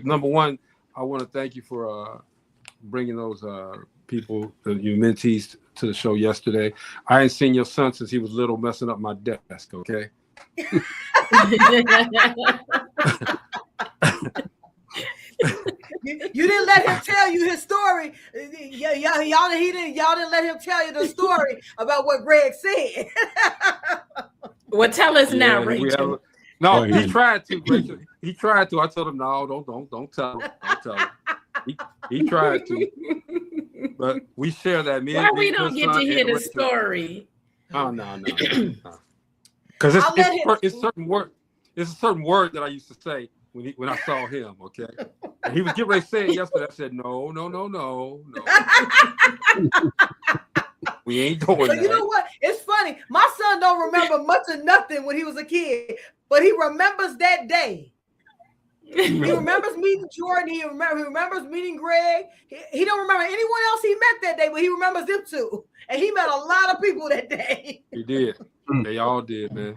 number one, I want to thank you for bringing those people, your mentees, to the show yesterday. I ain't seen your son since he was little, messing up my desk. Okay. You didn't let him tell you his story. Y'all didn't let him tell you the story about what Greg said. Well, tell us now, Rachel. No, he tried to, Rachel. He tried to. I told him, no, don't tell him. Don't tell him. He tried to. But we share that. Why we don't get to hear the story? Oh, no. Because it's certain word. It's a certain word that I used to say when I saw him, okay? And he was getting ready to say it yesterday. I said, no. We ain't doing that. You know what? It's funny. My son don't remember much of nothing when he was a kid, but he remembers that day. He remembers meeting Jordan. He remembers meeting Greg. He don't remember anyone else he met that day, but he remembers them two. And he met a lot of people that day. He did. They all did, man.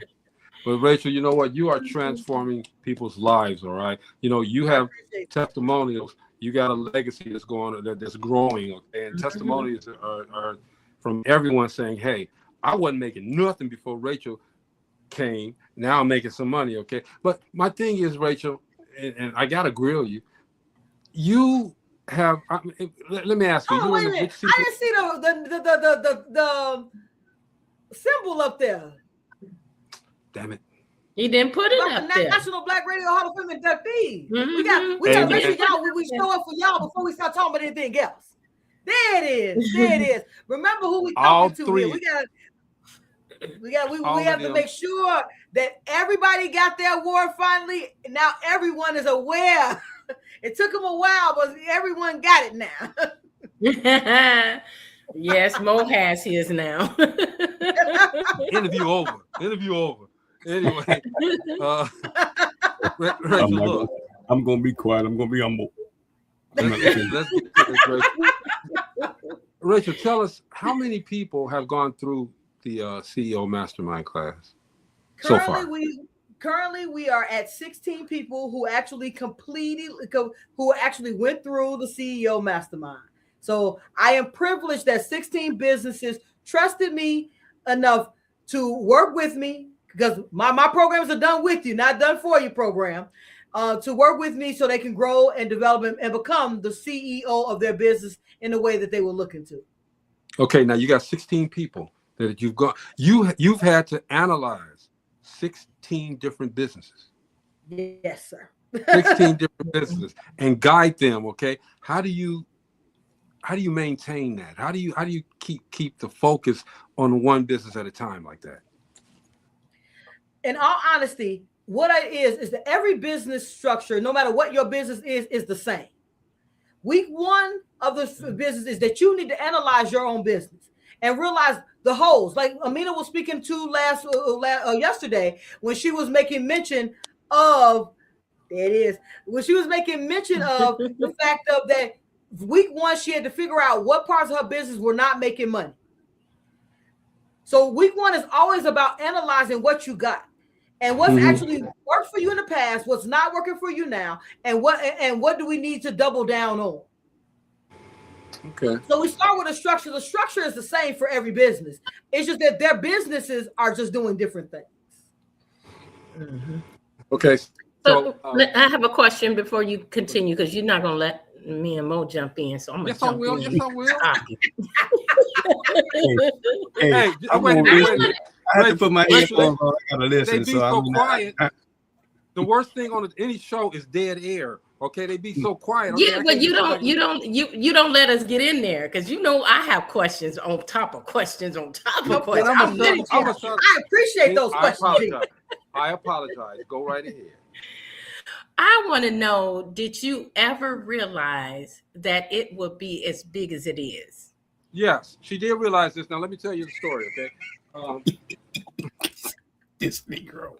But Rachel, you know what? You are transforming people's lives, all right? You know, you have testimonials. You got a legacy that's growing, okay? And testimonials are from everyone saying, hey, I wasn't making nothing before Rachel came. Now I'm making some money, okay? But my thing is, Rachel, and I got to grill you. You have, let me ask you. Wait a minute. I didn't see the symbol up there. Damn it. He didn't put it up there. National Black Radio Hall of Fame inductees. We got to make sure we show up for y'all before we start talking about anything else. There it is. Remember who we talking to here. We have to make sure that everybody got their award finally. Now everyone is aware. It took them a while, but everyone got it now. Yes, Mo has his now. Interview over. Anyway, Rachel, look. I'm going to be quiet. I'm going to be humble. Let's get to this, Rachel. Rachel, tell us how many people have gone through the CEO Mastermind class so far? Currently, we are at 16 people who actually went through the CEO Mastermind. So I am privileged that 16 businesses trusted me enough to work with me, because my programs are done with you, not done for you program, to work with me so they can grow and develop and become the CEO of their business in the way that they were looking to. Okay, now you got 16 people that you've had to analyze 16 different businesses. Yes, sir. 16 different businesses and guide them, okay? How do you maintain that? How do you keep the focus on one business at a time like that? In all honesty, what it is that every business structure, no matter what your business is the same. Week one of the business is that you need to analyze your own business and realize the holes. Like Amina was speaking to yesterday when she was making mention of, when she was making mention of the fact of that week one, she had to figure out what parts of her business were not making money. So week one is always about analyzing what you got and what's actually worked for you in the past, what's not working for you now, and what do we need to double down on. Okay. So we start with a structure. The structure is the same for every business. It's just that their businesses are just doing different things. Mm-hmm. Okay. So I have a question before you continue, because you're not going to let me and Mo jump in. So I'm going to jump in. Yes, I will. I have to put my headphones on. I gotta listen. They be so quiet. The worst thing on any show is dead air. Okay, they be so quiet. Okay? Yeah, but you don't let us get in there, because I have questions on top of questions on top of questions. I appreciate those questions. I apologize. Go right ahead. I want to know, did you ever realize that it would be as big as it is? Yes, she did realize this. Now, let me tell you the story, okay? This Negro.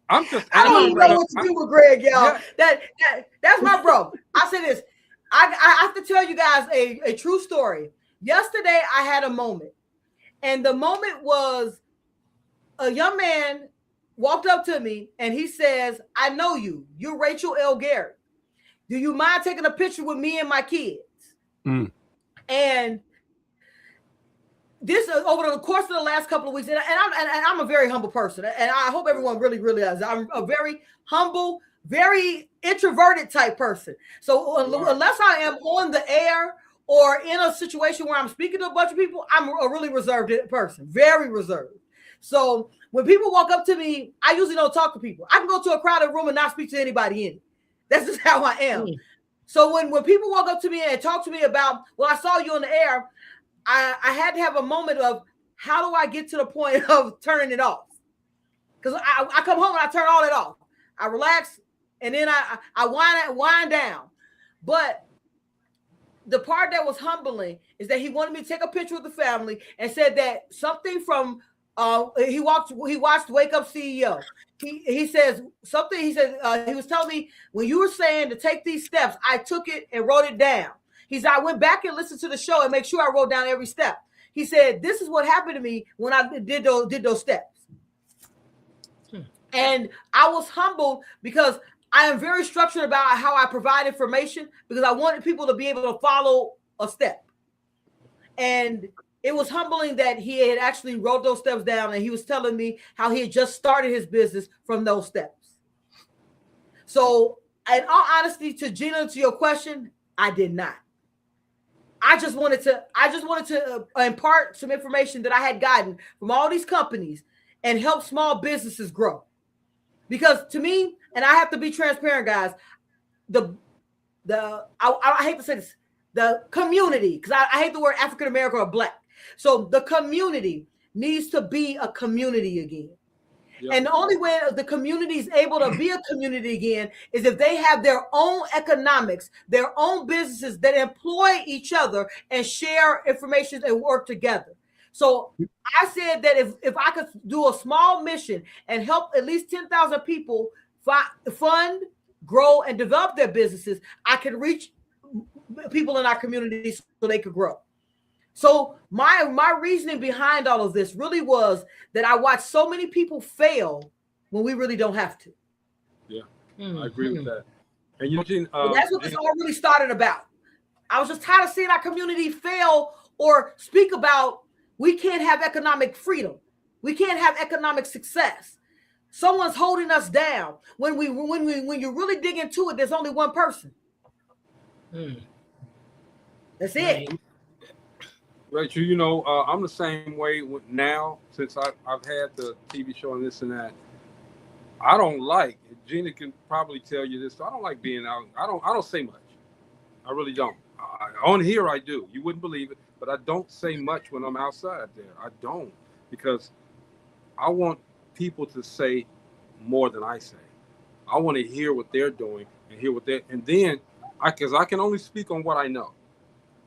I don't even know what to do with Greg, y'all. Yeah. That's my bro. I say this. I have to tell you guys a true story. Yesterday, I had a moment. And the moment was a young man walked up to me and he says, "I know you. You're Rachel L. Gary. Do you mind taking a picture with me and my kids?" Mm. And this is over the course of the last couple of weeks, and I'm a very humble person, and I hope everyone really realizes I'm a very humble, very introverted type person. So unless I am on the air or in a situation where I'm speaking to a bunch of people, I'm a really reserved person, very reserved. So when people walk up to me, I usually don't talk to people. I can go to a crowded room and not speak to anybody in it. That's just how I am. So when people walk up to me and talk to me about, well, I saw you on the air, I had to have a moment of, how do I get to the point of turning it off? Because I come home and I turn all it off. I relax and then I wind down. But the part that was humbling is that he wanted me to take a picture with the family and said that something from he watched Wake Up CEO. He says something. He said he was telling me, when you were saying to take these steps, I took it and wrote it down. He said, I went back and listened to the show and make sure I wrote down every step. He said, this is what happened to me when I did those steps. And I was humbled because I am very structured about how I provide information, because I wanted people to be able to follow a step. And it was humbling that he had actually wrote those steps down, and he was telling me how he had just started his business from those steps. So in all honesty, to Gina, to your question, I did not. I just wanted to impart some information that I had gotten from all these companies and help small businesses grow. Because to me, and I have to be transparent, guys, I hate to say this, the community, because I hate the word African American or Black. So the community needs to be a community again. Yep. And the only way the community is able to be a community again is if they have their own economics, their own businesses that employ each other and share information and work together. So I said that if I could do a small mission and help at least 10,000 people fund, grow, and develop their businesses, I could reach people in our community so they could grow. So my reasoning behind all of this really was that I watched so many people fail when we really don't have to. Yeah, I agree with that. And Eugene, that's what this all really started about. I was just tired of seeing our community fail or speak about, we can't have economic freedom. We can't have economic success. Someone's holding us down. When you really dig into it, there's only one person. That's it. Rachel, you know, I'm the same way now, since I've had the TV show and this and that. I don't like, Gina can probably tell you this, I don't like being out. I don't say much. I really don't. On here I do. You wouldn't believe it, but I don't say much when I'm outside there. I don't, because I want people to say more than I say. I want to hear what they're doing and hear what and then because I can only speak on what I know.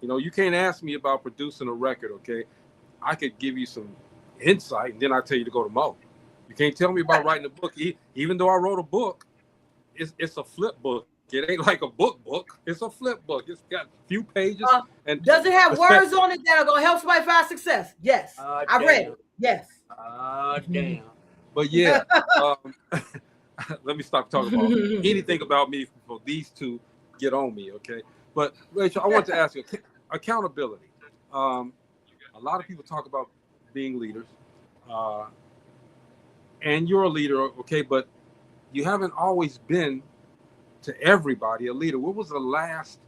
You know, you can't ask me about producing a record, okay? I could give you some insight, and then I tell you to go to Mo. You can't tell me about writing a book. Even though I wrote a book, it's a flip book. It ain't like a book. It's a flip book. It's got a few pages. And does it have words on it that are going to help somebody find success? Yes. I read it. Yes. Damn. But yeah, let me stop talking about anything about me before these two get on me, okay? But Rachel, I want to ask you, accountability. A lot of people talk about being leaders, and you're a leader, okay? But you haven't always been to everybody a leader. What was the last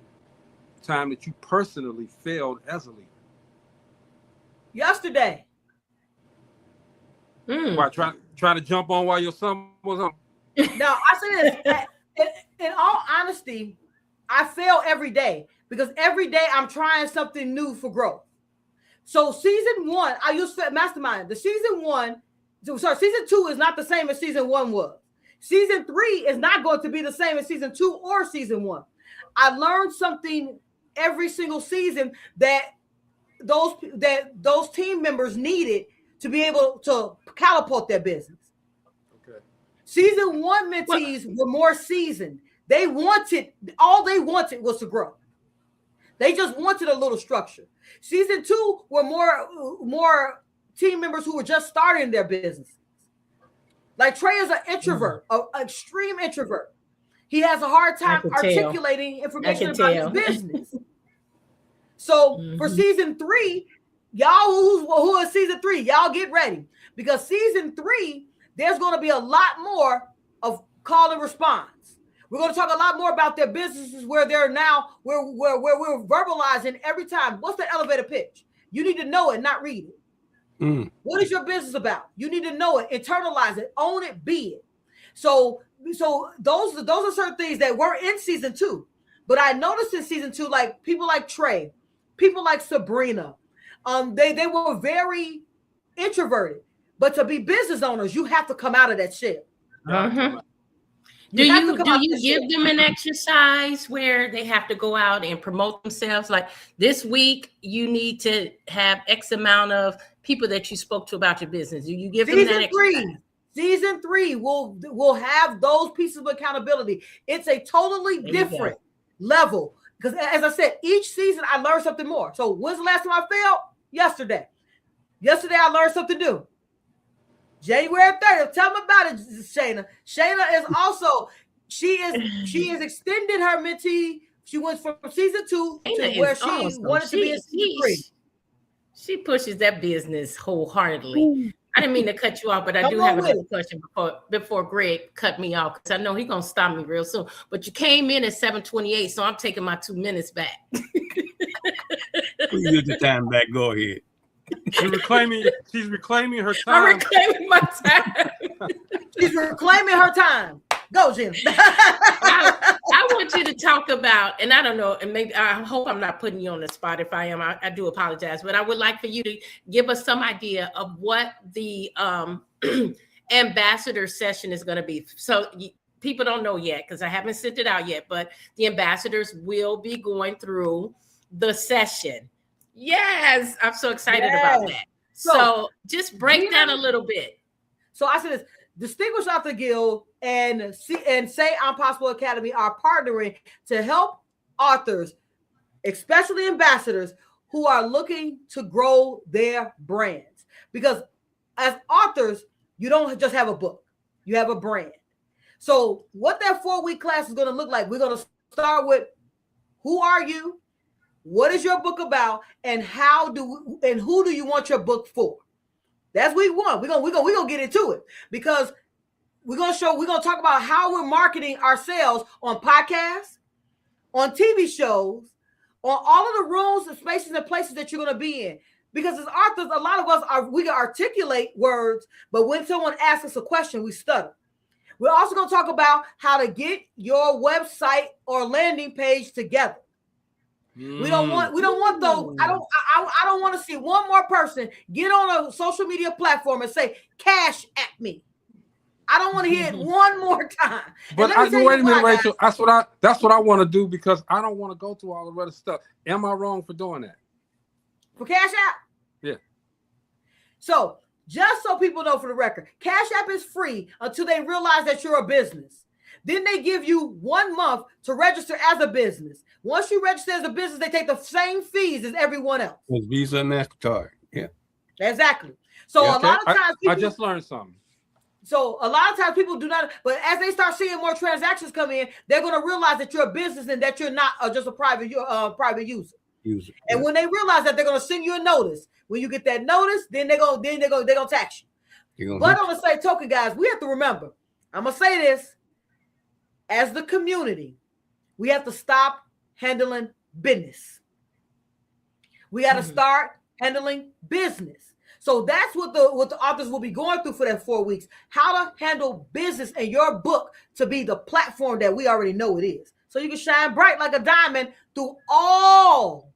time that you personally failed as a leader? Yesterday. Why, trying to jump on while your son was on? No, I say this. In all honesty, I fail every day because every day I'm trying something new for growth. So season 1, I used to mastermind. Season 2 is not the same as season 1 was. Season 3 is not going to be the same as season 2 or season 1. I learned something every single season that those team members needed to be able to catapult their business. Okay. Season 1 mentees were more seasoned. All they wanted was to grow. They just wanted a little structure. Season 2 were more team members who were just starting their businesses. Like Trey is an introvert, an extreme introvert. He has a hard time articulating information about his business. So for season 3, y'all who are season 3, y'all get ready, because season 3, there's going to be a lot more of call and response. We're going to talk a lot more about their businesses where they're now, where we're verbalizing every time. What's the elevator pitch? You need to know it, not read it. What is your business about? You need to know it, internalize it, own it, be it. So those are certain things that were in season 2. But I noticed in season 2, like people like Trey, people like Sabrina, they were very introverted. But to be business owners, you have to come out of that shit. Do you give them an exercise where they have to go out and promote themselves? Like this week, you need to have X amount of people that you spoke to about your business. Do you give them that exercise? Season 3 will have those pieces of accountability. It's a totally different level. Because as I said, each season I learned something more. So when's the last time I failed? Yesterday. Yesterday I learned something new. January 30th. Tell me about it, Shayna. Shayna is also, she has extended her mentee. She went from season 2 to where she wanted to be in season 3. She pushes that business wholeheartedly. I didn't mean to cut you off, but I do have another question before Greg cut me off, because I know he's going to stop me real soon. But you came in at 7:28, so I'm taking my 2 minutes back. Please get the time back. Go ahead. She's reclaiming her time. I'm reclaiming my time. She's reclaiming her time. Go, Jim. I want you to talk about, and I don't know, and maybe I hope I'm not putting you on the spot. If I am, I do apologize. But I would like for you to give us some idea of what the ambassador session is going to be. So people don't know yet because I haven't sent it out yet, but the ambassadors will be going through the session. Yes, I'm so excited about that. So just break down a little bit. So I said this. Distinguished Author Guild and Say I'm Possible Academy are partnering to help authors, especially ambassadors, who are looking to grow their brands. Because as authors, you don't just have a book, you have a brand. So what that 4-week class is going to look like, we're going to start with who are you, what is your book about, and who do you want your book for? That's week 1. We're gonna get into it, because we're gonna talk about how we're marketing ourselves on podcasts, on TV shows, on all of the rooms and spaces and places that you're gonna be in. Because as authors, a lot of us we can articulate words, but when someone asks us a question, we stutter. We're also gonna talk about how to get your website or landing page together. We don't want those. I don't want to see one more person get on a social media platform and say cash at me. I don't want to hear it one more time. But wait a minute, Rachel. That's what I want to do, because I don't want to go through all the other stuff. Am I wrong for doing that? For Cash App? Yeah. So just so people know, for the record, Cash App is free until they realize that you're a business. Then they give you 1 month to register as a business. Once you register as a business, they take the same fees as everyone else. It's Visa and MasterCard. Yeah. Exactly. So a lot of times I just learned something. So a lot of times people do not, but as they start seeing more transactions come in, they're going to realize that you're a business and that you're not just a private user. And when they realize that, they're going to send you a notice. When you get that notice, then they're going to tax you. But on the same token, guys, we have to remember, I'm going to say this, as the community, we have to stop handling business. We got to start handling business. So that's what the authors will be going through for that 4 weeks. How to handle business and your book to be the platform that we already know it is. So you can shine bright like a diamond through all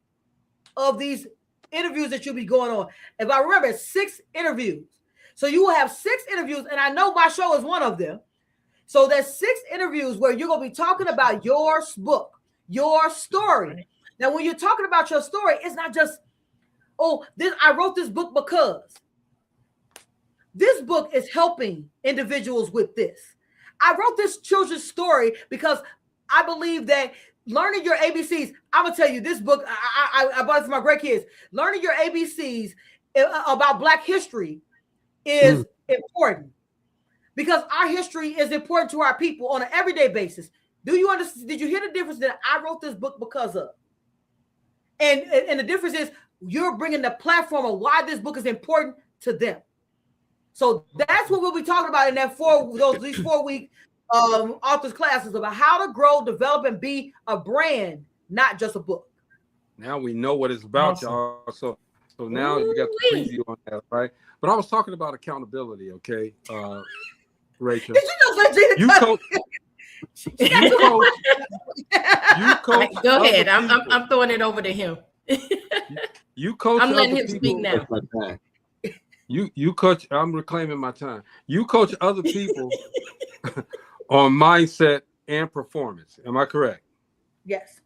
of these interviews that you'll be going on. If I remember, 6 interviews. So you will have 6 interviews, and I know my show is one of them. So there's 6 interviews where you're going to be talking about your book, your story. Now, when you're talking about your story, it's not just, I wrote this book because. This book is helping individuals with this. I wrote this children's story because I believe that learning your ABCs, I'm going to tell you, this book, I bought it for my great kids. Learning your ABCs about Black history is important. because our history is important to our people on an everyday basis. Do you understand? Did you hear the difference that I wrote this book because of? And the difference is you're bringing the platform of why this book is important to them. So that's what we'll be talking about in these 4 week authors classes about how to grow, develop, and be a brand, not just a book. Now we know what it's about, y'all. So now you got the preview on that, right? But I was talking about accountability, okay, Rachel. Did you know Gina? You coach. You coach. Go ahead. I'm throwing it over to him. You coach. I'm letting him people. speak now. You coach. I'm reclaiming my time. You coach other people on mindset and performance. Am I correct? Yes.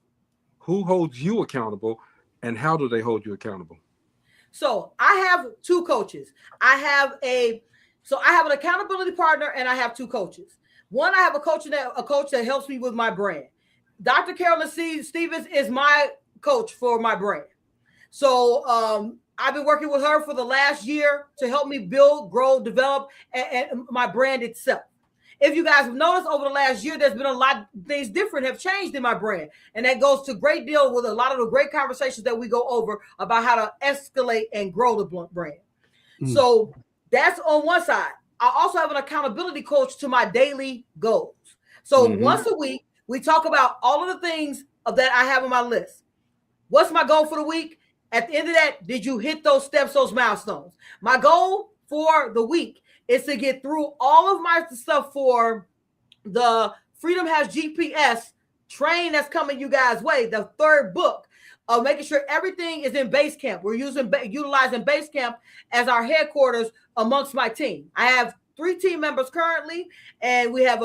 Who holds you accountable, and how do they hold you accountable? So I have 2 coaches. I have an accountability partner, and I have 2 coaches. One, I have a coach that helps me with my brand. Dr. Carolyn Stevens is my coach for my brand. So I've been working with her for the last year to help me build, grow, develop, and my brand itself. If you guys have noticed over the last year, there's been a lot of things different have changed in my brand. And that goes to great deal with a lot of the great conversations that we go over about how to escalate and grow the brand. So that's on one side. I also have an accountability coach to my daily goals. So once a week, we talk about all of the things that I have on my list. What's my goal for the week? At the end of that, did you hit those steps, those milestones? My goal for the week is to get through all of my stuff for the Freedom Has GPS train that's coming you guys' way, the 3rd book of making sure everything is in Basecamp. We're utilizing Basecamp as our headquarters amongst my team. I have 3 team members currently, and we have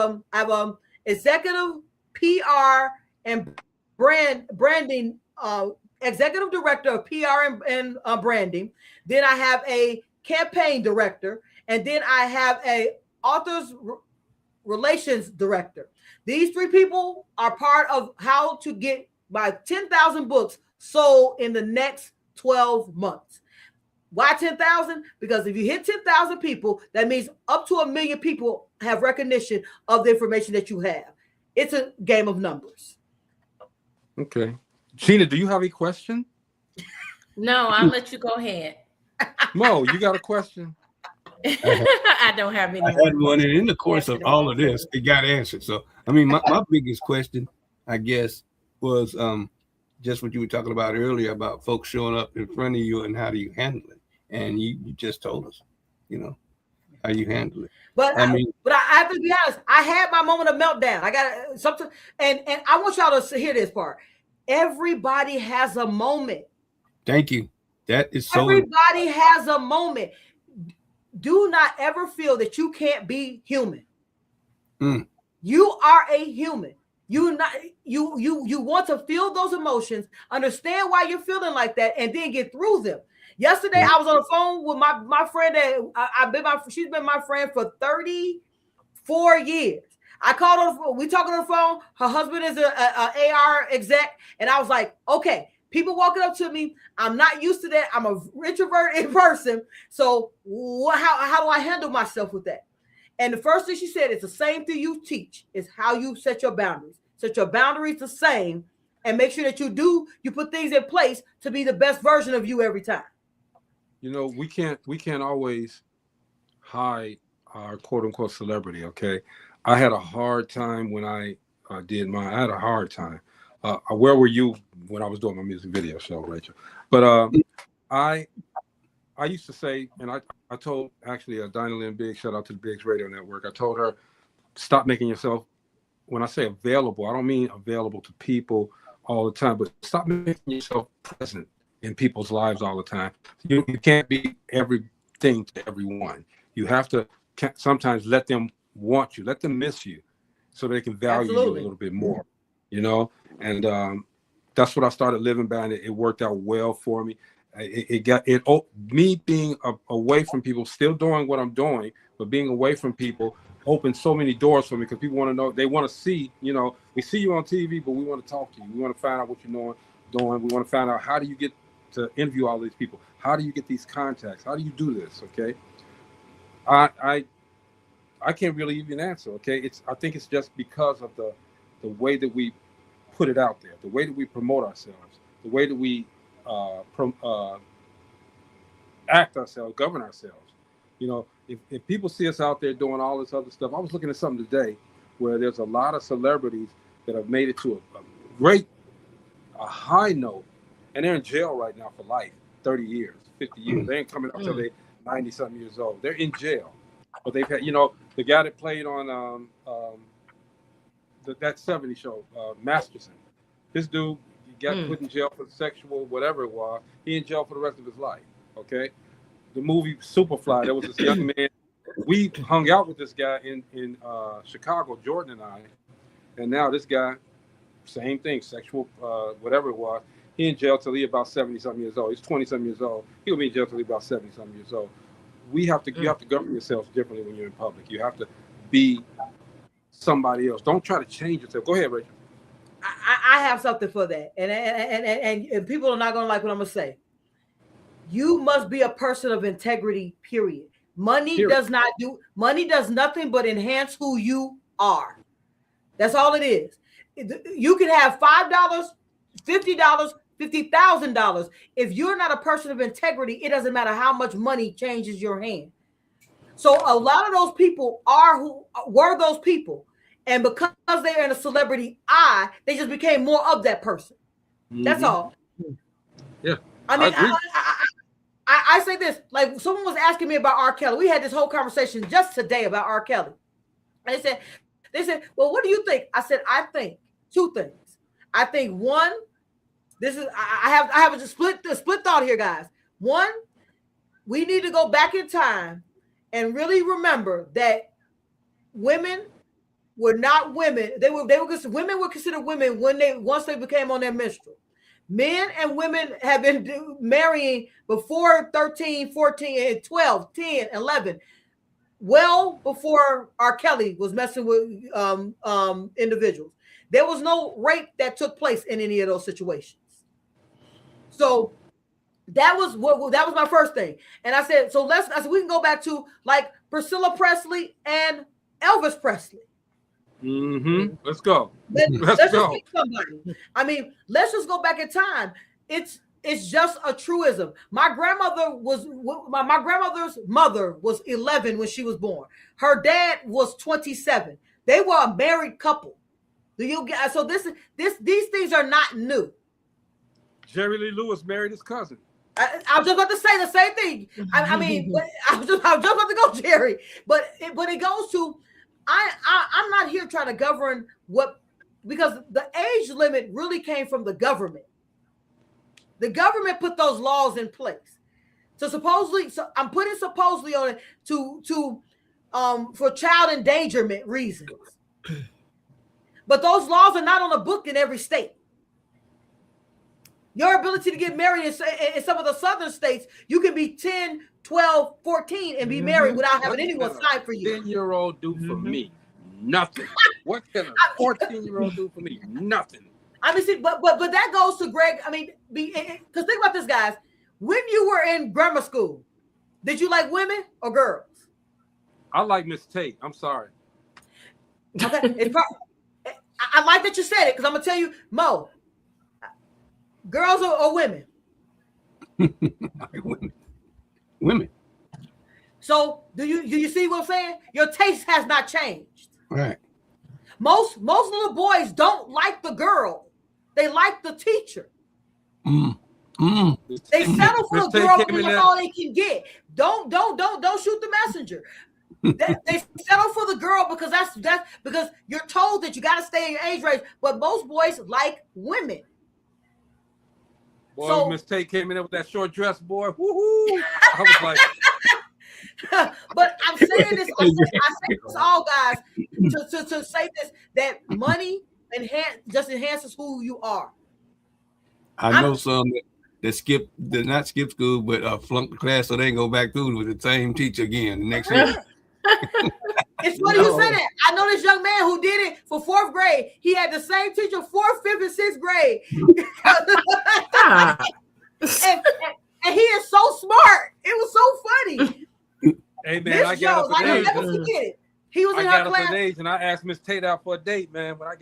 executive PR and branding executive director of PR and branding. Then I have a campaign director, and then I have a authors relations director. These 3 people are part of how to get my 10,000 books sold in the next 12 months. Why 10,000? Because if you hit 10,000 people, that means up to 1 million people have recognition of the information that you have. It's a game of numbers. Okay. Gina, do you have a question? No, I'll let you go ahead. Mo, you got a question? I don't have any. I had one, and in the course of all of this, it got answered. So, I mean, my biggest question, I guess, was just what you were talking about earlier about folks showing up in front of you and how do you handle it? And you just told us, how you handle it. But I have to be honest. I had my moment of meltdown. I got something, and I want y'all to hear this part. Everybody has a moment. Thank you. That is so. Everybody has a moment. Do not ever feel that you can't be human. You are a human. You want to feel those emotions, understand why you're feeling like that, and then get through them. Yesterday, I was on the phone with my friend that she's been my friend for 34 years. I called her on the phone. We talking on the phone. Her husband is a AR exec, and I was like, okay. People walking up to me, I'm not used to that. I'm a introvert in person. So how do I handle myself with that? And the first thing she said is the same thing you teach is how you set your boundaries. Set your boundaries the same and make sure that you put things in place to be the best version of you every time. We can't always hide our quote unquote celebrity. Okay. I had a hard time when I did mine. I had a hard time. Where were you when I was doing my music video show, Rachel? But I used to say, and I told actually Dinah Lynn Biggs, shout out to the Biggs Radio Network. I told her, stop making yourself, when I say available, I don't mean available to people all the time, but stop making yourself present in people's lives all the time. You can't be everything to everyone. You have to sometimes let them want you, let them miss you so they can value you a little bit more, and that's what I started living by, and it worked out well for me. Me being away from people, still doing what I'm doing, but being away from people opened so many doors for me because people want to know, they want to see, we see you on TV, but we want to talk to you. We want to find out what you're doing. We want to find out, how do you get to interview all these people? How do you get these contacts? How do you do this? Okay. I I can't really even answer. Okay, I think it's just because of the way that we put it out there, the way that we promote ourselves, the way that we act ourselves, govern ourselves. You know, if people see us out there doing all this other stuff, I was looking at something today where there's a lot of celebrities that have made it to a high note, and they're in jail right now for life, 30 years, 50 years. They ain't coming up till they're 90-something years old. They're in jail. But they've had, you know, the guy that played on that 70 show, Masterson, this dude got put in jail for sexual whatever it was. He in jail for the rest of his life, okay? The movie Superfly, there was this young man. We hung out with this guy in Chicago, Jordan and I, and now this guy, same thing, sexual whatever it was. He in jail till he about 70-something years old. He's 20-something years old. He'll be in jail till he about 70-something years old. You have to govern yourselves differently when you're in public. You have to be somebody else. Don't try to change yourself. Go ahead, Rachel. I have something for that, and people are not gonna like what I'm gonna say. You must be a person of integrity. Period. Money does nothing but enhance who you are. That's all it is. You can have $5, $50, $50,000. If you're not a person of integrity, it doesn't matter how much money changes your hand. So a lot of those people were those people, and because they're in a celebrity eye, they just became more of that person. That's all. Yeah, I mean, I say this, like someone was asking me about R. Kelly. We had this whole conversation just today about R. Kelly. And they said, well, what do you think? I said, I think two things. I think one, I have a split thought here, guys. One, we need to go back in time and really remember that women were not women. Women were considered women once they became on their menstrual. Men and women have been marrying before 13, 14, and 12, 10, 11, well before R. Kelly was messing with individuals. There was no rape that took place in any of those situations. So that was my first thing. And I said, we can go back to like Priscilla Presley and Elvis Presley. Let's go. Let's go. I mean, let's just go back in time. It's just a truism. My grandmother's mother was 11 when she was born. Her dad was 27. They were a married couple. So these things are not new. Jerry Lee Lewis married his cousin. I was just about to say the same thing. I mean, I was just about to go, Jerry. But it goes to, I'm not here trying to govern because the age limit really came from the government. The government put those laws in place. So I'm putting supposedly on it for child endangerment reasons. But those laws are not on the book in every state. Your ability to get married in some of the southern states, you can be 10, 12, 14 and be married without having anyone sign for you. 10-year-old do for me? Nothing. What can a 14-year-old do for me? Nothing. I mean, see, but that goes to Greg. I mean, because think about this, guys. When you were in grammar school, did you like women or girls? I like Miss Tate. I'm sorry. Okay. I like that you said it because I'm gonna tell you, Mo. Girls or women? Women. So do you see what I'm saying? Your taste has not changed. Right. Most little boys don't like the girl. They like the teacher. They settle for the girl because that's all they can get. Don't shoot the messenger. They settle for the girl because that's because you're told that you got to stay in your age range. But most boys like women. Boy, so, Miss Tate came in there with that short dress, boy. Woohoo! I was like, but I'm saying this. I say this all, guys, to say this, that money just enhances who you are. I know some that not skip school, but flunk the class so they can go back through with the same teacher again the next year. It's funny you say that. I know this young man who did it for 4th grade. He had the same teacher 4th, 5th, and 6th grade. and he is so smart. It was so funny. Hey man, I got I'll never forget it. He was I in got her up class. in age and I asked Miss Tate out for a date, man. When I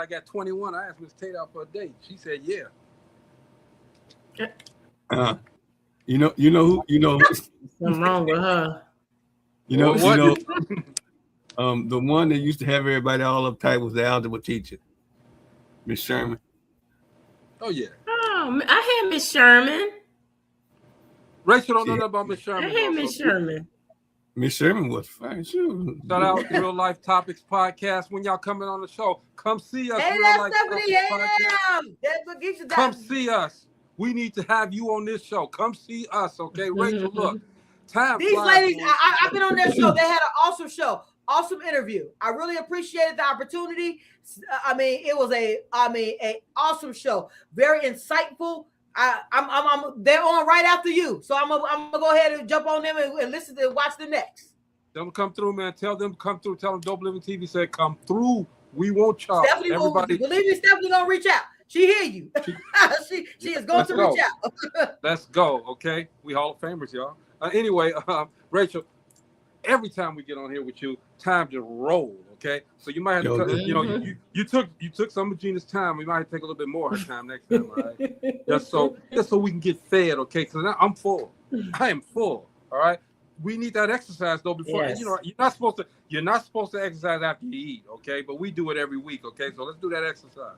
got 21, I asked Miss Tate out for a date. She said, "Yeah." Something wrong with her. The one that used to have everybody all uptight was the algebra teacher, Miss Sherman. Oh yeah. Oh, I had Miss Sherman. Rachel don't know nothing about Miss Sherman. I had Miss Sherman. Miss Sherman was fine. Sure. Shout out to Real Life Topics Podcast. When y'all coming on the show, come see us. Hey, Real Life Stephanie, Topics Podcast. That's what gets you Come see us. We need to have you on this show. Come see us, okay? Rachel, look. These ladies, I've been on their show. They had an awesome show, awesome interview. I really appreciated the opportunity. It was a awesome show. Very insightful. They're on right after you, so I'm gonna go ahead and jump on them and listen to watch the next. Them come through, man. Tell them come through. Tell them Dope Living TV said come through. We won't y'all. Stephanie, believe me, Stephanie gonna reach out. She hear you. she is going to reach out. Let's go. Okay, we Hall of Famers, y'all. Anyway, Rachel, every time we get on here with you, time to roll. Okay, so you might have to, you took some of Gina's time. We might have to take a little bit more of her time next time, all right? just so we can get fed. Okay, because I'm full. I am full. All right. We need that exercise though before you're not supposed to exercise after you eat. Okay, but we do it every week. Okay, so let's do that exercise.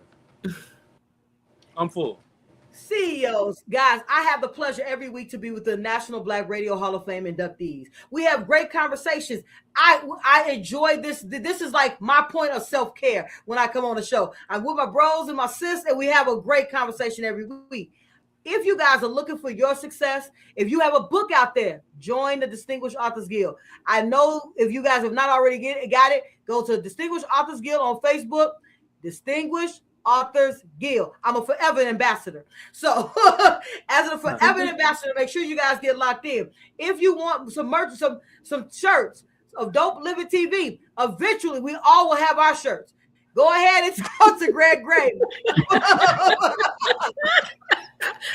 I'm full. CEOs, guys, I have the pleasure every week to be with the National Black Radio Hall of Fame inductees. We have great conversations. I enjoy this. This is like my point of self-care when I come on the show. I'm with my bros and my sis, and we have a great conversation every week. If you guys are looking for your success, if you have a book out there, join the Distinguished Authors Guild. I know if you guys have not already got it, go to Distinguished Authors Guild on Facebook, Distinguished Authors Guild. I'm a forever ambassador. So as a forever ambassador, make sure you guys get locked in. If you want some merch, some shirts of Dope Living TV, eventually we all will have our shirts. Go ahead and talk to Greg Gray.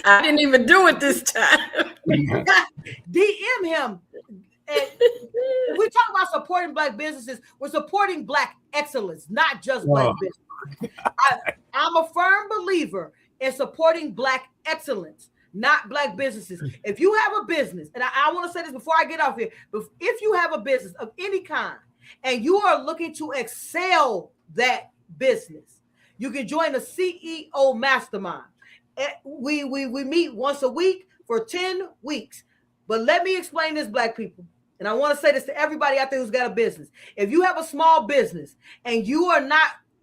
I didn't even do it this time. DM him. And we talk about supporting Black businesses. We're supporting Black excellence, not just Black business. I'm a firm believer in supporting Black excellence, not Black businesses. If you have a business, and I want to say this before I get off here, but if you have a business of any kind and you are looking to excel that business, you can join the CEO Mastermind. We meet once a week for 10 weeks. But let me explain this, Black people. And I want to say this to everybody out there who's got a business. If you have a small business and you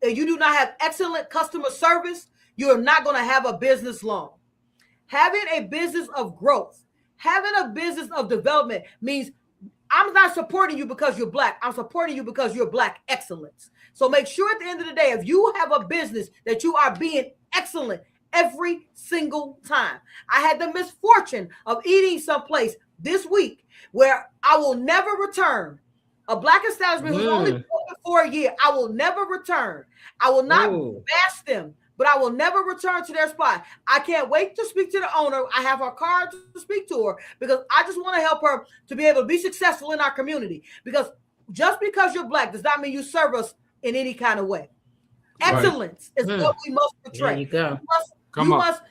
do not have excellent customer service, you are not going to have a business long. Having a business of growth, having a business of development means I'm not supporting you because you're Black. I'm supporting you because you're Black excellence. So make sure at the end of the day, if you have a business, that you are being excellent every single time. I had the misfortune of eating someplace this week where I will never return. A Black establishment who's only open for a year. I will never return. I will not bash them, but I will never return to their spot. I can't wait to speak to the owner. I have her card to speak to her because I just want to help her to be able to be successful in our community. Because just because you're Black does not mean you serve us in any kind of way. Excellence is what we must portray. There you go. You must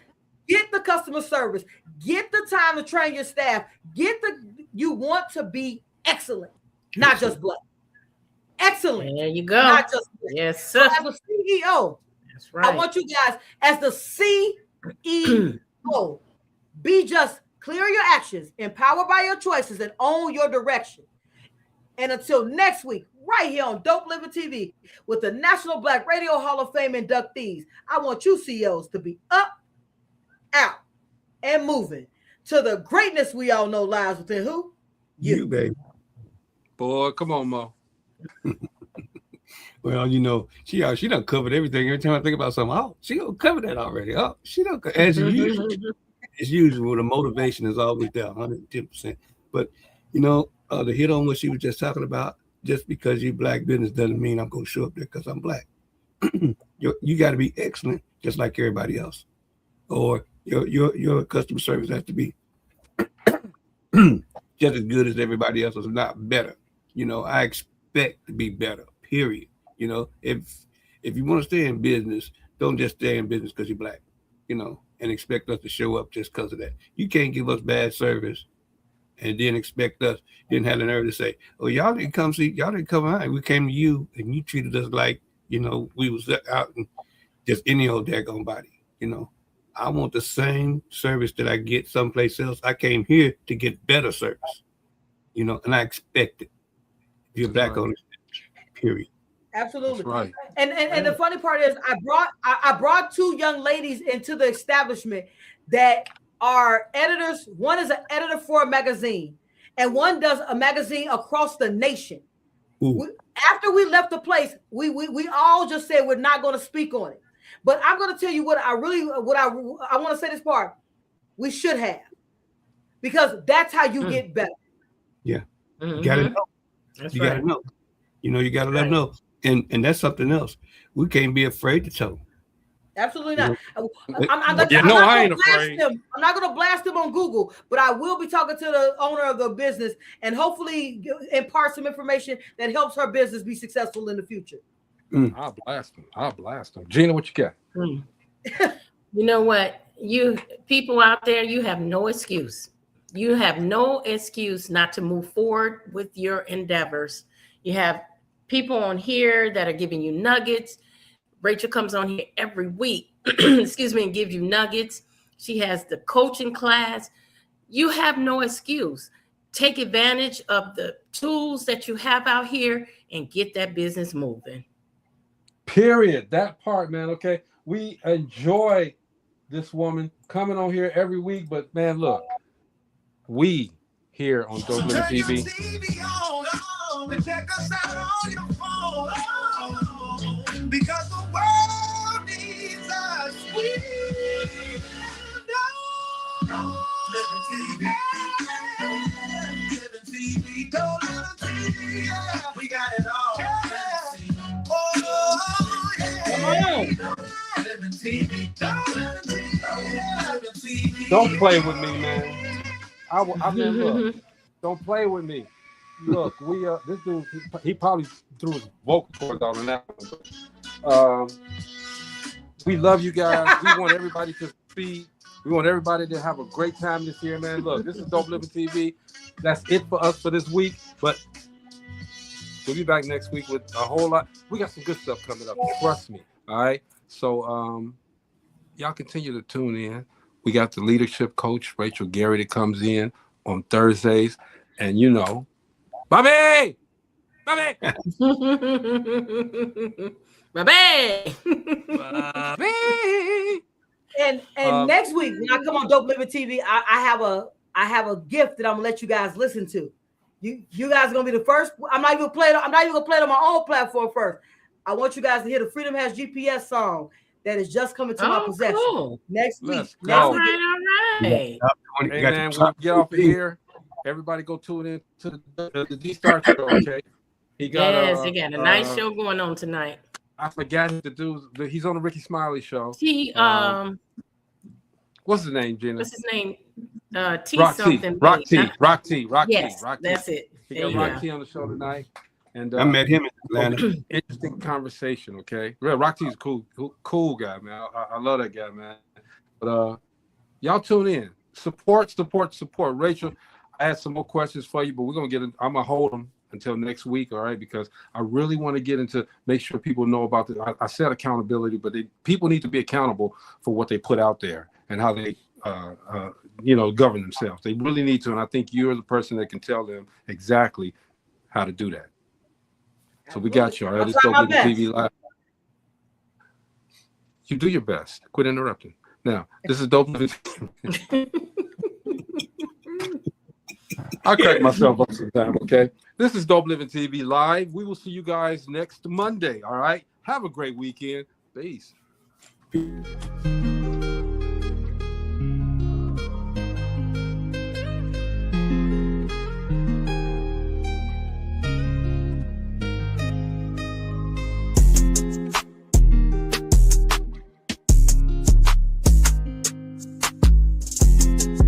get the customer service, get the time to train your staff, you want to be excellent, not just Black. Excellent. There you go. Not just Black. Yes, sir. So as a CEO, that's right. I want you guys, as the CEO, be just clear your actions, empowered by your choices, and own your direction. And until next week, right here on Dope Living TV with the National Black Radio Hall of Fame inductees, I want you CEOs to be up, out, and moving to the greatness we all know lies within who? You, baby. Boy, come on, Mo. Well, she done covered everything. Every time I think about something, she done covered that already. She done, as usual. As usual, the motivation is always there, 110%. But, to hit on what she was just talking about, just because you Black business doesn't mean I'm going to show up there because I'm Black. You got to be excellent, just like everybody else. Or your customer service has to be just as good as everybody else, if not better. expect to be better. Period. You know, if you want to stay in business, don't just stay in business because you're black. You know, and expect us to show up just because of that. You can't give us bad service and then expect us, then have the nerve to say, oh, y'all didn't come out. We came to you and you treated us like, you know, we was out and just any old daggone body, you know. I want the same service that I get someplace else. I came here to get better service, you know, and I expect it. If you're black on it, period. Absolutely. That's right. And the funny part is I brought two young ladies into the establishment that are editors. One is an editor for a magazine, and one does a magazine across the nation. After we left the place, we all just said we're not going to speak on it. But I'm going to tell you what I want to say this part. We should have, because that's how you get better. Yeah. You got to know. You got to know. You know, you got to let them know. And that's something else. We can't be afraid to tell them. Absolutely not. I ain't afraid. I'm not going to blast them on Google, but I will be talking to the owner of the business and hopefully impart some information that helps her business be successful in the future. I'll blast them. Gina, what you got? You know what? You people out there, you have no excuse. You have no excuse not to move forward with your endeavors. You have people on here that are giving you nuggets. Rachel comes on here every week, excuse me, and gives you nuggets. She has the coaching class. You have no excuse. Take advantage of the tools that you have out here and get that business moving. Period. That part, man. Okay. We enjoy this woman coming on here every week, but man, look, we here on Dope Living TV. Check us out on your phone, because the world needs us. We know Living TV, Living TV, Dope Living TV, yeah, we got it all. Oh yeah, Living TV, Dope Living TV. Don't play with me, man. I mean, look, don't play with me. Look, we this dude, he probably threw his vocal cords out on that one. We love you guys. We want everybody to succeed. We want everybody to have a great time this year, man. Look, this is Dope Living TV. That's it for us for this week. But we'll be back next week with a whole lot. We got some good stuff coming up. Trust me. All right. So y'all continue to tune in. We got the leadership coach, Rachel Gary, that comes in on Thursdays. And you know, Bobby! And next week when I come on Dope Living TV, I have a gift that I'm gonna let you guys listen to. You guys are gonna be the first. I'm not even gonna play it on my own platform first. I want you guys to hear the Freedom Has GPS song that is just coming to my possession. Cool. Next week. All right. Hey man, when we get off of here, everybody go tune in to the D-Star show, okay? He got a nice show going on tonight. I forgot to do. He's on the Ricky Smiley show. What's his name, Gina? What's his name? T Rock something. Rock T. Yes, Rock that's T. it. He got Rock T on the show tonight. And I met him in Atlanta. Interesting conversation, okay? Rock T is cool guy, man. I love that guy, man. But y'all tune in. Support. Rachel, I had some more questions for you, but we're gonna I'm gonna hold them until next week, all right? Because I really want to get into make sure people know about this. I said accountability, but people need to be accountable for what they put out there and how they govern themselves. They really need to, and I think you're the person that can tell them exactly how to do that. So we got you, all right? It's Dope Living TV Live. You do your best. Quit interrupting. Now, this is Dope Living TV. I'll crack myself up sometime, okay? This is Dope Living TV Live. We will see you guys next Monday, all right? Have a great weekend. Peace.